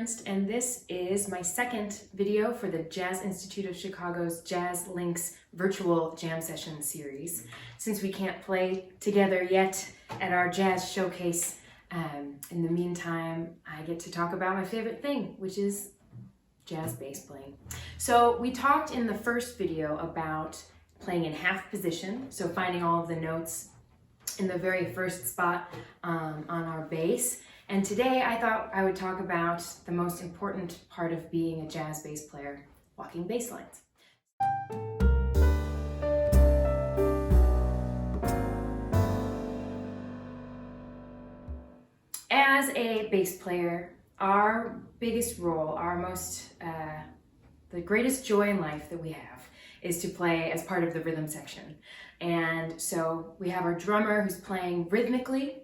Ernst, and this is my second video for the Jazz Institute of Chicago's Jazz Links virtual jam session series. Since we can't play together yet at our jazz showcase, in the meantime, I get to talk about my favorite thing, which is jazz bass playing. So we talked in the first video about playing in half position, so finding all of the notes in the very first spot on our bass. And today I thought I would talk about the most important part of being a jazz bass player, walking bass lines. As a bass player, our biggest role, the greatest joy in life that we have is to play as part of the rhythm section. And so we have our drummer who's playing rhythmically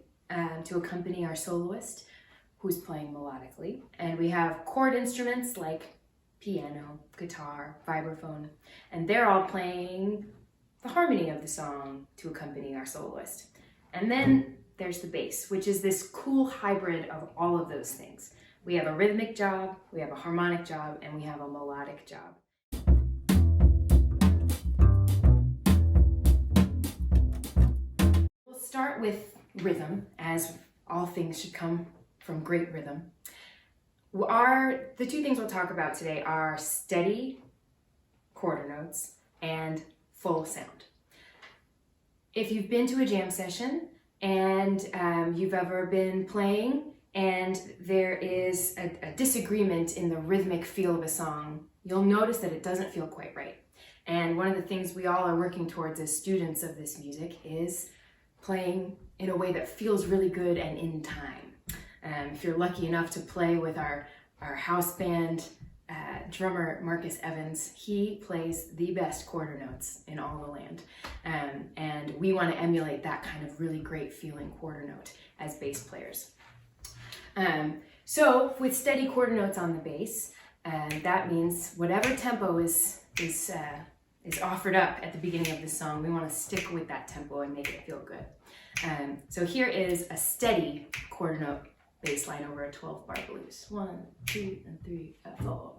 to accompany our soloist who's playing melodically. And we have chord instruments like piano, guitar, vibraphone, and they're all playing the harmony of the song to accompany our soloist. And then there's the bass, which is this cool hybrid of all of those things. We have a rhythmic job, we have a harmonic job, and we have a melodic job. We'll start with rhythm, as all things should come from great rhythm. The two things we'll talk about today are steady quarter notes and full sound. If you've been to a jam session and you've ever been playing and there is a disagreement in the rhythmic feel of a song, you'll notice that it doesn't feel quite right. And one of the things we all are working towards as students of this music is playing in a way that feels really good and in time. If you're lucky enough to play with our house band drummer, Marcus Evans, he plays the best quarter notes in all the land. And we want to emulate that kind of really great feeling quarter note as bass players. So with steady quarter notes on the bass, that means whatever tempo is offered up at the beginning of the song, we want to stick with that tempo and make it feel good. So here is a steady quarter note bass line over a 12-bar blues. 1, 2, and 3, 4.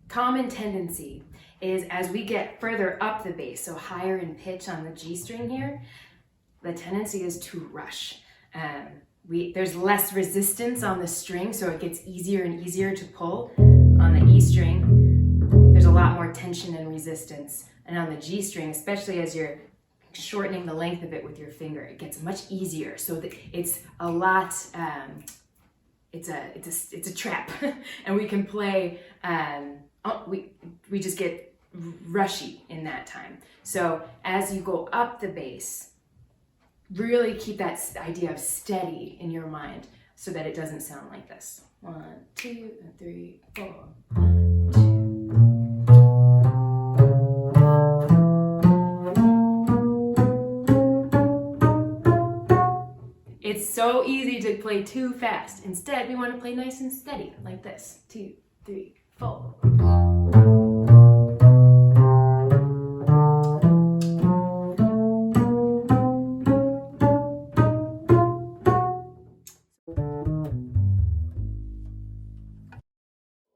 Common tendency is as we get further up the bass, so higher in pitch on the G string here, the tendency is to rush. There's less resistance on the string, so it gets easier and easier to pull. On the E string, there's a lot more tension and resistance. And on the G string, especially as you're shortening the length of it with your finger, it gets much easier. So that it's a lot, it's a trap. And we can play, we just get rushy in that time. So as you go up the bass, really keep that idea of steady in your mind so that it doesn't sound like this. 1, 2, and 3, 4. 1, 2. It's so easy to play too fast. Instead, we want to play nice and steady, like this. 2, 3, 4.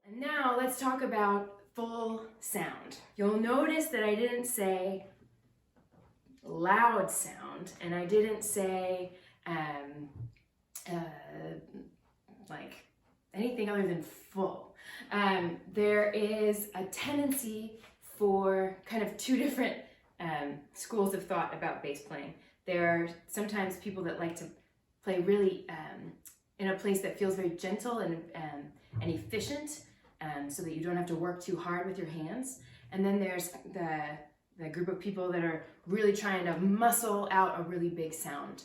And now let's talk about full sound. You'll notice that I didn't say loud sound, and I didn't say like anything other than full. There is a tendency for kind of two different schools of thought about bass playing. There are sometimes people that like to play really in a place that feels very gentle and efficient, so that you don't have to work too hard with your hands. And then there's the group of people that are really trying to muscle out a really big sound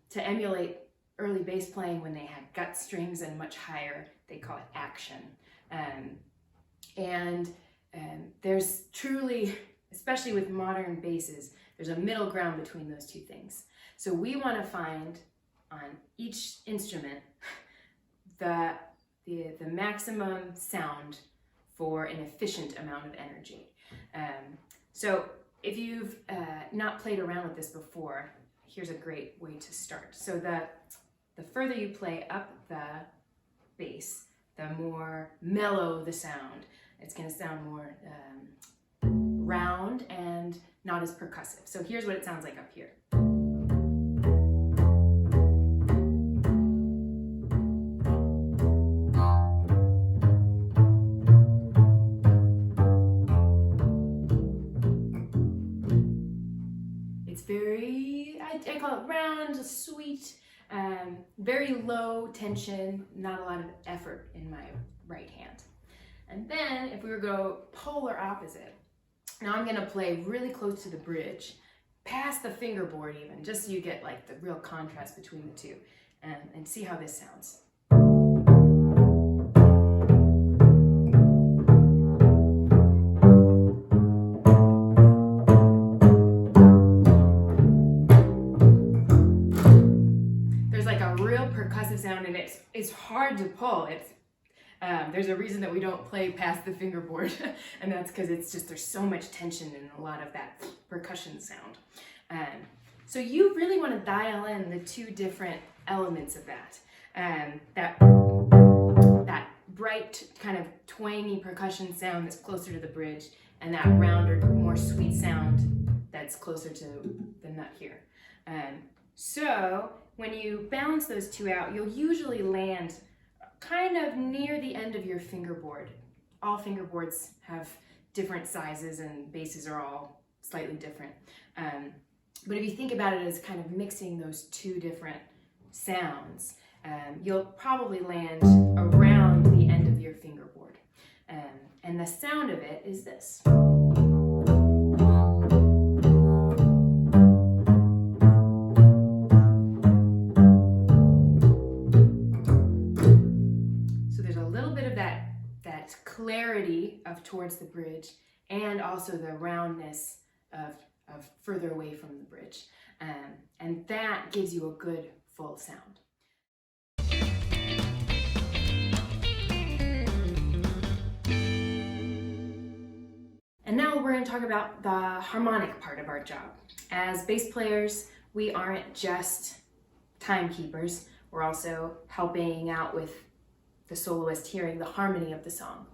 to emulate early bass playing when they had gut strings and much higher they call it action. There's truly, especially with modern basses, there's a middle ground between those two things. So we want to find on each instrument the maximum sound for an efficient amount of energy. So if you've not played around with this before, here's a great way to start. So the further you play up the bass, the more mellow the sound. It's going to sound more round and not as percussive. So here's what it sounds like up here. It's very, I call it round, sweet, very low tension, not a lot of effort in my right hand. And then if we were to go polar opposite, now I'm gonna play really close to the bridge, past the fingerboard even, just so you get like the real contrast between the two, and see how this sounds. There's like a real percussive sound, and it's hard to pull. There's a reason that we don't play past the fingerboard, and that's because there's so much tension and a lot of that percussion sound. So you really want to dial in the two different elements of that. That bright kind of twangy percussion sound that's closer to the bridge, and that rounder, more sweet sound that's closer to the nut here. So when you balance those two out, you'll usually land kind of near the end of your fingerboard. All fingerboards have different sizes and basses are all slightly different. But if you think about it as kind of mixing those two different sounds, you'll probably land around the end of your fingerboard. And the sound of it is this. Clarity of towards the bridge, and also the roundness of further away from the bridge, and that gives you a good full sound. And now we're going to talk about the harmonic part of our job. As bass players, we aren't just timekeepers, we're also helping out with the soloist hearing the harmony of the song.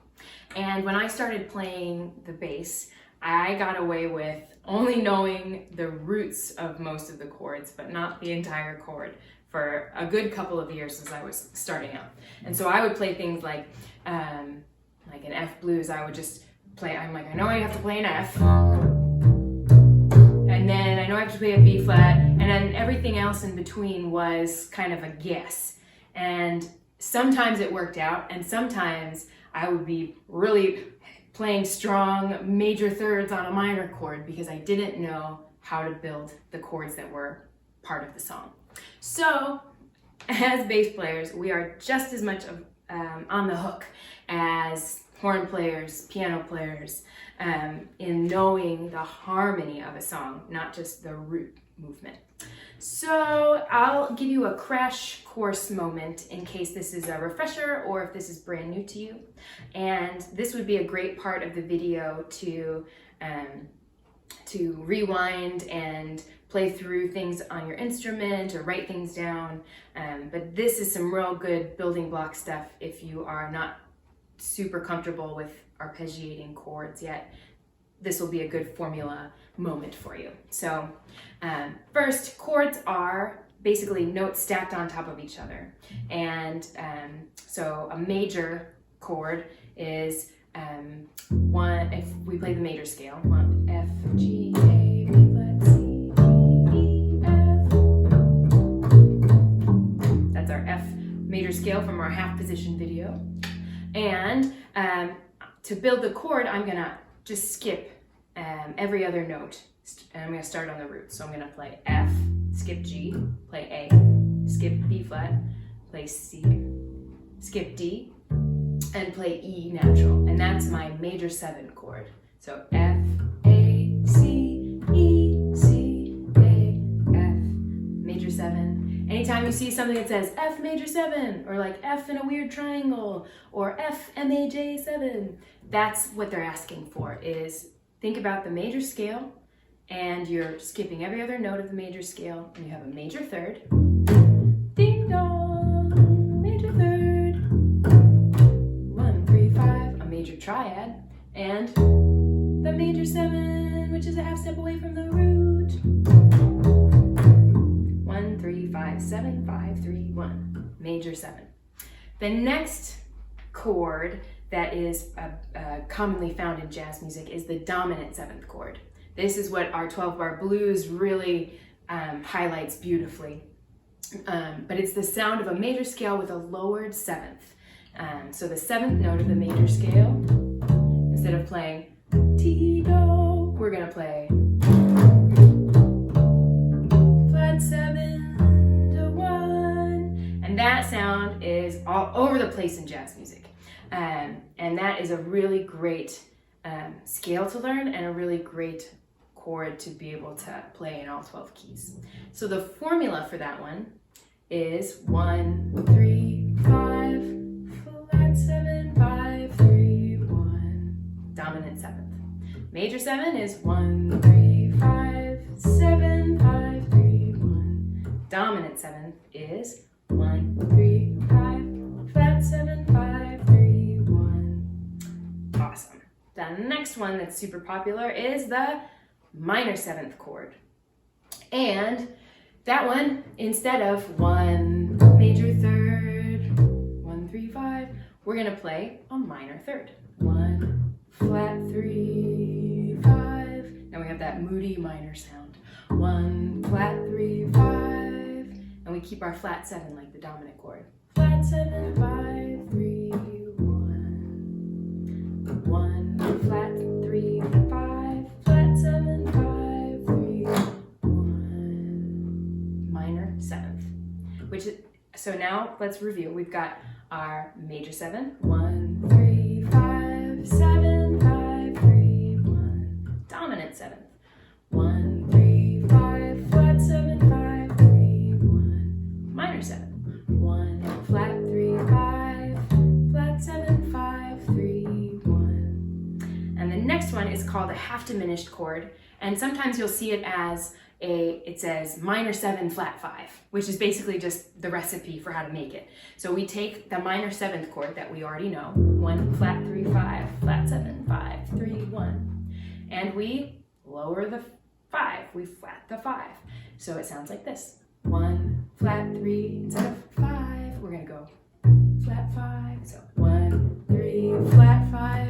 And when I started playing the bass, I got away with only knowing the roots of most of the chords, but not the entire chord, for a good couple of years as I was starting out. And so I would play things like an F blues. I would just play, I'm like, I know I have to play an F, and then I know I have to play a B flat, and then everything else in between was kind of a guess. And sometimes it worked out, and sometimes I would be really playing strong major thirds on a minor chord because I didn't know how to build the chords that were part of the song. So, as bass players, we are just as much on the hook as horn players, piano players, in knowing the harmony of a song, not just the root movement. So I'll give you a crash course moment in case this is a refresher or if this is brand new to you. And this would be a great part of the video to rewind and play through things on your instrument or write things down. But this is some real good building block stuff if you are not super comfortable with arpeggiating chords yet. This will be a good formula moment for you. So first, chords are basically notes stacked on top of each other. And so a major chord is one, if we play the major scale, 1, F, G, A, B flat, C, D, E, F. That's our F major scale from our half position video. And to build the chord, I'm gonna just skip every other note, and I'm going to start on the root. So I'm going to play F, skip G, play A, skip B flat, play C, skip D, and play E natural, and that's my major 7 chord. So F, A, C, E, C, A, F, major 7. Anytime you see something that says F major 7, or like F in a weird triangle, or F MAJ 7, that's what they're asking for, is think about the major scale, and you're skipping every other note of the major scale, and you have a major 3rd, ding dong, major 3rd, 1, 3, 5, a major triad, and the major 7, which is a half step away from the root. 1, 3, 5, 7, 5, 3, 1, major 7. The next chord that is commonly found in jazz music is the dominant 7th chord. This is what our 12-bar blues really highlights beautifully. But it's the sound of a major scale with a lowered 7th. So the 7th note of the major scale, instead of playing T-do, we're gonna play flat 7 to 1. And that sound is all over the place in jazz music. And that is a really great scale to learn, and a really great chord to be able to play in all 12 keys. So the formula for that one is 1, 3, 5, flat 7, 5, 3, 1, dominant 7th. Major 7 is 1, 3, 5, 7, 5, 3, 1. Dominant 7th is 1, 3, 5, flat 7, 5, 3, 1. Awesome. The next one that's super popular is the minor 7th chord. And that one, instead of 1 major 3rd, 1, 3, 5, we're gonna play a minor 3rd. 1, flat 3, 5. Now we have that moody minor sound. 1, flat 3, 5. And we keep our flat 7 like the dominant chord. Flat 7, 5, 3, 1. 1, flat 3, 5. Flat 7, 5, 3, 1. Minor 7th. Which is, so now let's review. We've got our major 7. 1, 3, 5, 7, 5, 3, 1. Dominant 7th. 1, 3, 5, flat 7, 5, 3, 1. Minor 7. 1, flat 3, 5, flat 7, 5, 3, 1. And the next one is called a half diminished chord, and sometimes you'll see it as it says minor 7, flat 5, which is basically just the recipe for how to make it. So we take the minor 7th chord that we already know, 1, flat 3, 5, flat 7, 5, 3, 1, and we lower the 5, we flat the 5. So it sounds like this. 1, flat 3, instead of 5, we're gonna go flat 5. So 1, 3, flat 5,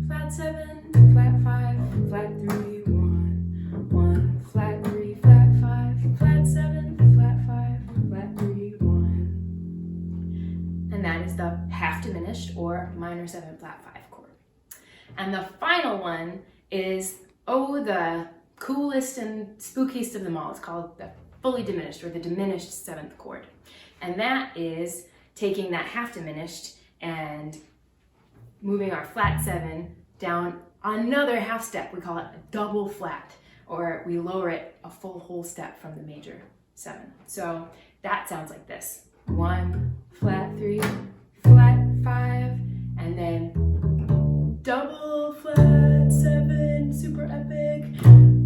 flat 7, flat 5, flat 3, 1, 1, flat 3, flat 5, flat 7, flat 5, flat 3, 1. And that is the half diminished or minor 7, flat 5 chord. And the final one is, the coolest and spookiest of them all. It's called the fully diminished, or the diminished 7th chord. And that is taking that half diminished and moving our flat 7 down another half step. We call it a double flat, or we lower it a full whole step from the major 7. So that sounds like this. 1, flat 3, flat 5, and then double flat 7, super epic,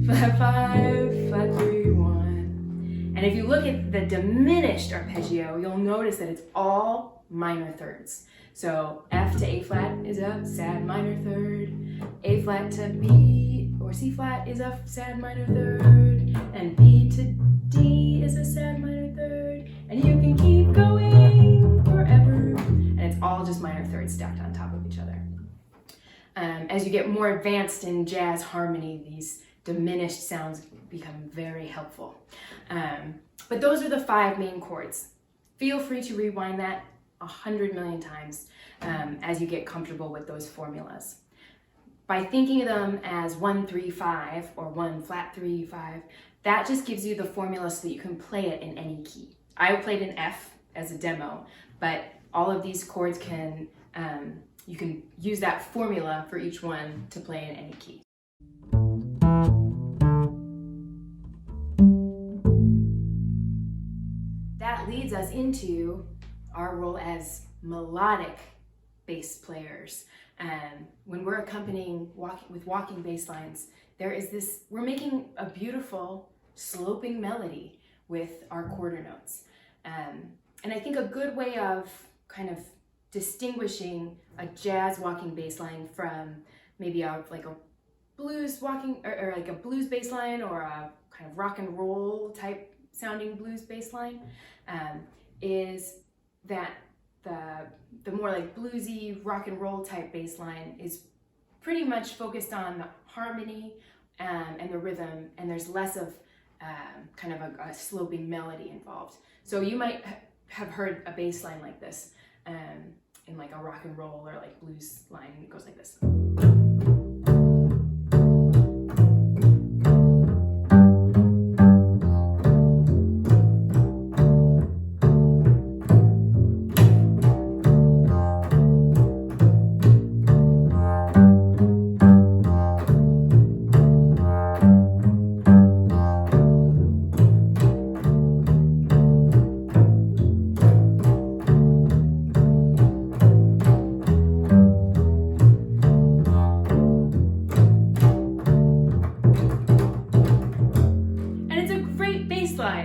flat 5, flat 3, 1. And if you look at the diminished arpeggio, you'll notice that it's all minor thirds. So F to A flat is a sad minor 3rd, A flat to B or C flat is a sad minor 3rd, and B to D is a sad minor 3rd, and you can keep going forever. And it's all just minor thirds stacked on top of each other. As you get more advanced in jazz harmony, these diminished sounds become very helpful. But those are the 5 main chords. Feel free to rewind that 100 million times as you get comfortable with those formulas. By thinking of them as 1, 3, 5 or 1, flat 3, 5, that just gives you the formula so that you can play it in any key. I played an F as a demo, but all of these chords can You can use that formula for each one to play in any key. That leads us into our role as melodic bass players. When we're accompanying with walking bass lines, we're making a beautiful sloping melody with our quarter notes. And I think a good way of kind of distinguishing a jazz walking bass line from maybe like a blues walking or like a blues bass line or a kind of rock and roll type sounding blues bass line is that the more like bluesy rock and roll type bass line is pretty much focused on the harmony and the rhythm, and there's less of kind of a sloping melody involved. So you might have heard a bass line like this in like a rock and roll or like blues line, and it goes like this.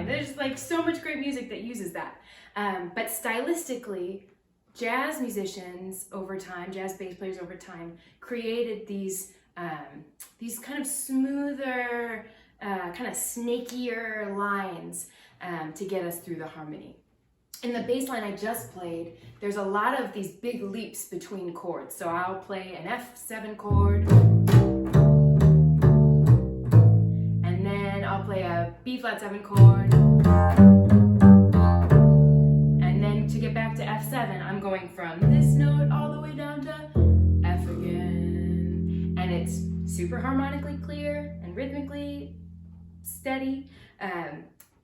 There's like so much great music that uses that. But stylistically, jazz musicians over time, jazz bass players over time, created these kind of smoother, kind of snakier lines to get us through the harmony. In the bass line I just played, there's a lot of these big leaps between chords. So I'll play an F7 chord, and then I'll play a B flat 7 chord, and then to get back to F7, I'm going from this note all the way down to F again. And it's super harmonically clear and rhythmically steady,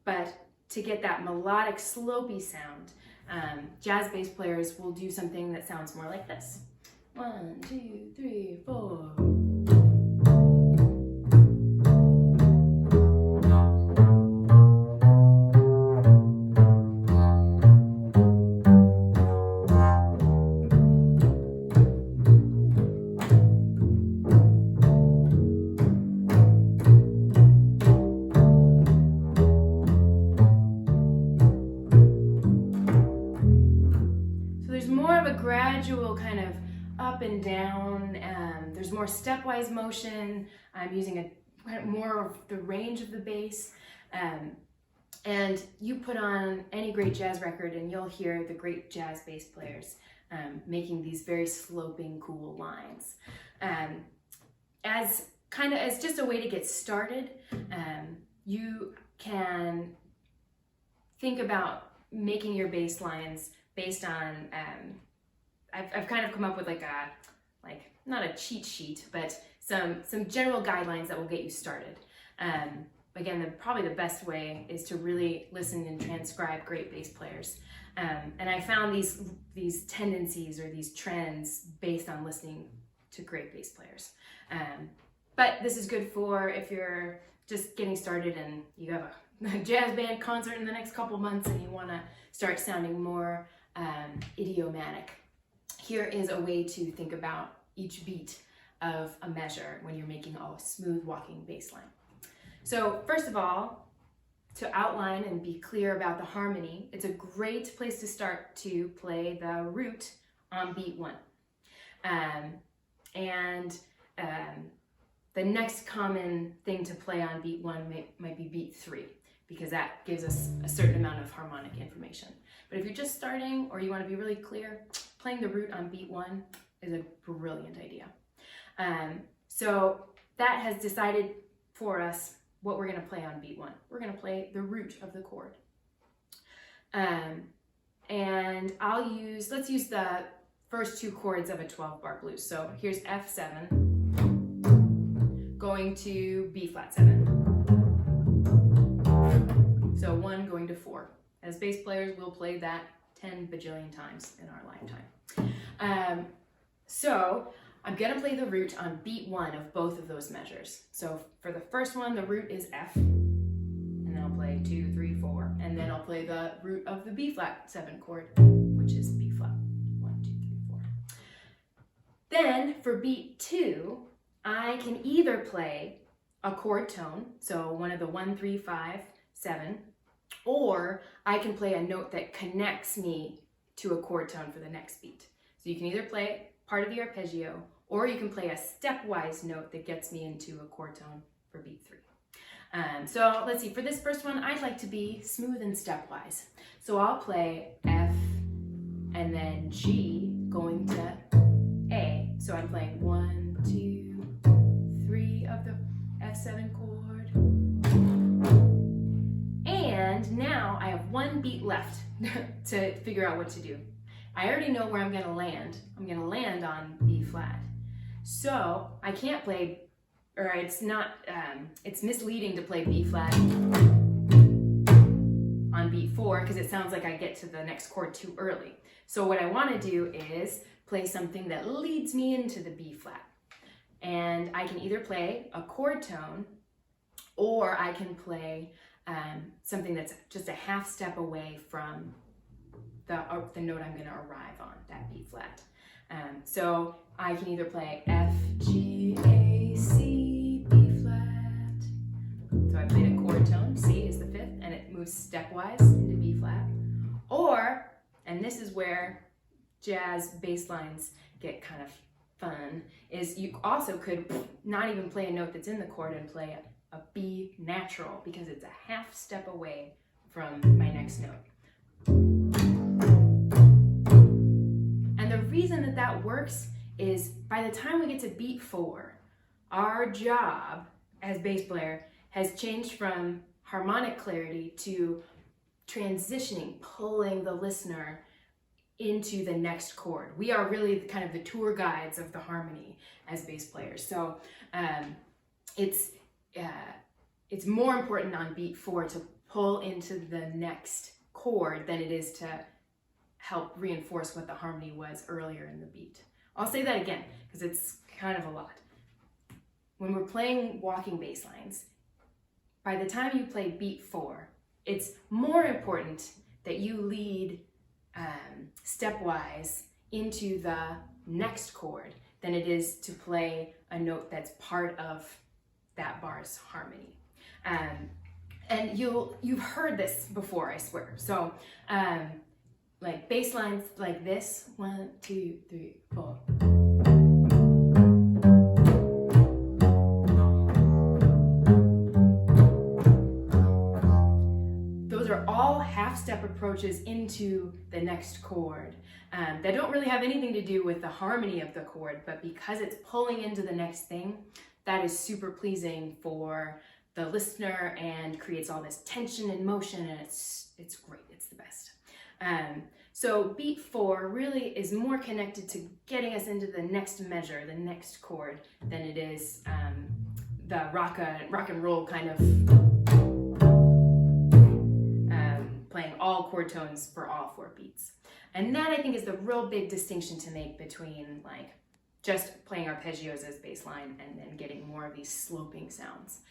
but to get that melodic, slopey sound, jazz bass players will do something that sounds more like this. 1, 2, 3, 4. Gradual kind of up and down. There's more stepwise motion. I'm using more of the range of the bass. And you put on any great jazz record and you'll hear the great jazz bass players making these very sloping, cool lines. As just a way to get started, you can think about making your bass lines based on I've kind of come up with not a cheat sheet, but some general guidelines that will get you started. Again, probably the best way is to really listen and transcribe great bass players. And I found these tendencies or these trends based on listening to great bass players. But this is good for if you're just getting started and you have a jazz band concert in the next couple months and you want to start sounding more idiomatic. Here is a way to think about each beat of a measure when you're making a smooth walking bass line. So first of all, to outline and be clear about the harmony, it's a great place to start to play the root on beat 1. The next common thing to play on beat 1 might be beat 3, because that gives us a certain amount of harmonic information. But if you're just starting or you want to be really clear, playing the root on beat 1 is a brilliant idea. So that has decided for us what we're going to play on beat 1. We're going to play the root of the chord. And let's use the first 2 chords of a 12-bar blues. So here's F7 going to B flat 7. So 1 going to 4. As bass players, we'll play that 10 bajillion times in our lifetime. So I'm gonna play the root on beat 1 of both of those measures. So for the first one, the root is F, and then I'll play 2, 3, 4, and then I'll play the root of the B flat 7 chord, which is B flat. 1, 2, 3, 4. Then for beat 2, I can either play a chord tone, so one of the 1, 3, 5, 7, or I can play a note that connects me to a chord tone for the next beat. So you can either play part of the arpeggio, or you can play a stepwise note that gets me into a chord tone for beat 3. So let's see, for this first one, I'd like to be smooth and stepwise. So I'll play F and then G going to A. So I'm playing 1, 2, 3 of the F7 chord. And now I have one beat left to figure out what to do. I already know where I'm gonna land. I'm gonna land on B flat. So I can't play, or it's misleading to play B flat on beat 4 because it sounds like I get to the next chord too early. So what I wanna do is play something that leads me into the B flat. And I can either play a chord tone, or I can play something that's just a half step away from the note I'm gonna arrive on, that B flat. So I can either play F, G, A, C, B flat. So I played a chord tone, C is the 5th, and it moves stepwise into B flat. Or, and this is where jazz bass lines get kind of fun, is you also could not even play a note that's in the chord and play a B natural, because it's a half step away from my next note. And the reason that that works is by the time we get to beat 4, our job as bass player has changed from harmonic clarity to transitioning, pulling the listener into the next chord. We are really kind of the tour guides of the harmony as bass players. So it's more important on beat 4 to pull into the next chord than it is to help reinforce what the harmony was earlier in the beat. I'll say that again because it's kind of a lot. When we're playing walking bass lines, by the time you play beat 4, it's more important that you lead stepwise into the next chord than it is to play a note that's part of that bar's harmony. And you've heard this before, I swear. So like bass lines like this, 1, 2, 3, 4. Those are all half-step approaches into the next chord that don't really have anything to do with the harmony of the chord, but because it's pulling into the next thing, that is super pleasing for the listener and creates all this tension and motion, and it's great, it's the best. So beat 4 really is more connected to getting us into the next measure, the next chord, than it is the rock and roll kind of playing all chord tones for all 4 beats. And that, I think, is the real big distinction to make between like just playing arpeggios as bass line and then getting more of these sloping sounds.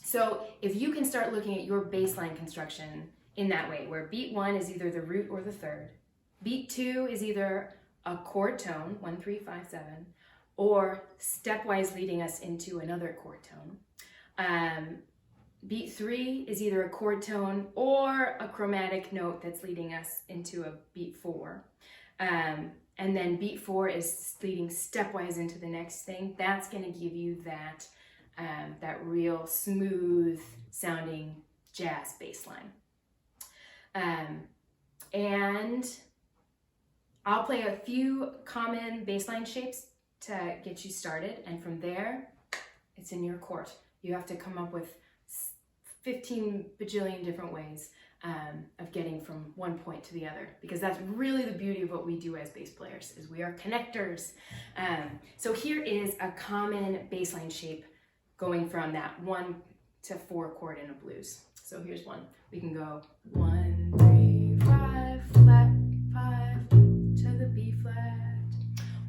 So if you can start looking at your bass line construction in that way, where beat 1 is either the root or the 3rd, beat 2 is either a chord tone, 1, 3, 5, 7, or stepwise leading us into another chord tone. Beat 3 is either a chord tone or a chromatic note that's leading us into a beat 4. And then beat 4 is leading stepwise into the next thing. That's going to give you that real smooth sounding jazz bass line. And I'll play a few common bass line shapes to get you started, and from there, it's in your court. You have to come up with 15 bajillion different ways of getting from one point to the other, because that's really the beauty of what we do as bass players, is we are connectors. So here is a common bass line shape going from that 1 to 4 chord in a blues. So here's one. We can go 1, 3, 5,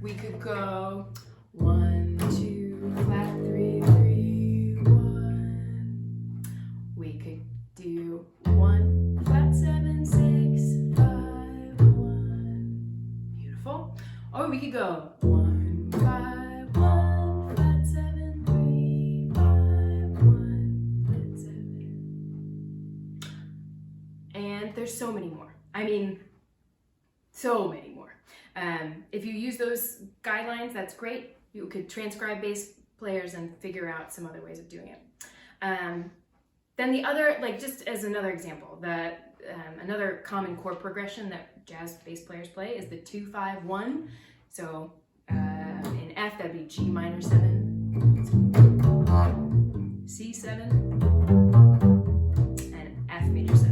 We could go 1, 2, flat 3, 3, 1. We could do 1, flat 7, 6, 5, 1. Beautiful. Or we could go 1, 5, 1, flat 7, 3, 5, 1, flat 7. And there's so many more. I mean, so many more. If you use those guidelines, that's great. You could transcribe bass players and figure out some other ways of doing it. Then the other, like just as another example, another common chord progression that jazz bass players play is the 2-5-1. So in F, that'd be G minor 7, C7, and F major 7.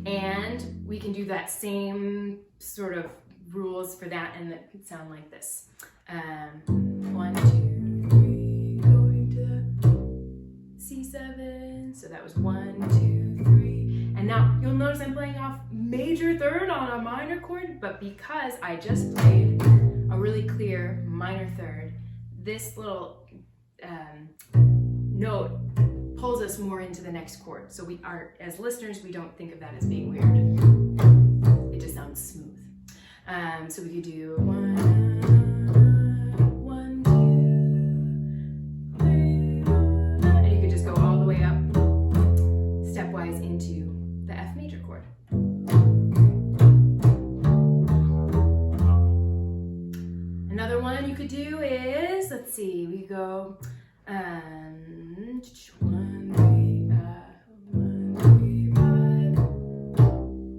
And we can do that same sort of rules for that, and that could sound like this. 1, 2, 3, going to C7. So that was 1, 2, 3. And now you'll notice I'm playing off major third on a minor chord, but because I just played a really clear minor third, this little note pulls us more into the next chord. So we are, as listeners, we don't think of that as being weird. It just sounds smooth. So we could do 1, 1, 2, 3, 1, and you could just go all the way up stepwise into the F major chord. Another one you could do is, let's see, we go 1, 3, 5.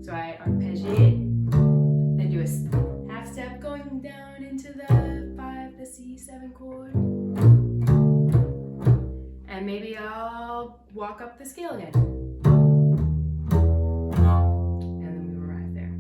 So I arpeggiate, then do a half step going down into the 5, the C7 chord, and maybe I'll walk up the scale again, and then we arrive there.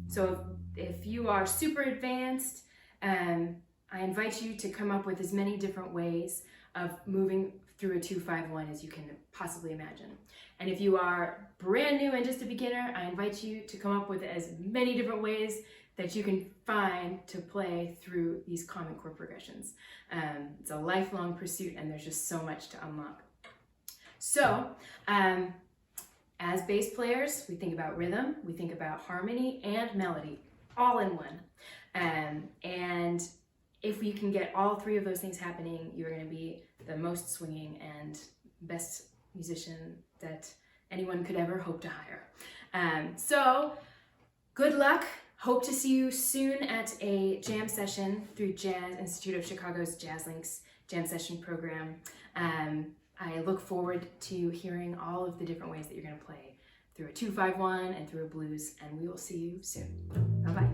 So if you are super advanced, I invite you to come up with as many different ways of moving through a 2-5-1 as you can possibly imagine. And if you are brand new and just a beginner, I invite you to come up with as many different ways that you can find to play through these common chord progressions. It's a lifelong pursuit, and there's just so much to unlock. So, as bass players, we think about rhythm, we think about harmony and melody, all in one. And if we can get all three of those things happening, you're going to be the most swinging and best musician that anyone could ever hope to hire. So good luck. Hope to see you soon at a jam session through Jazz Institute of Chicago's Jazz Links Jam Session program. I look forward to hearing all of the different ways that you're going to play through a 2-5-1 and through a blues, and we will see you soon. Bye-bye.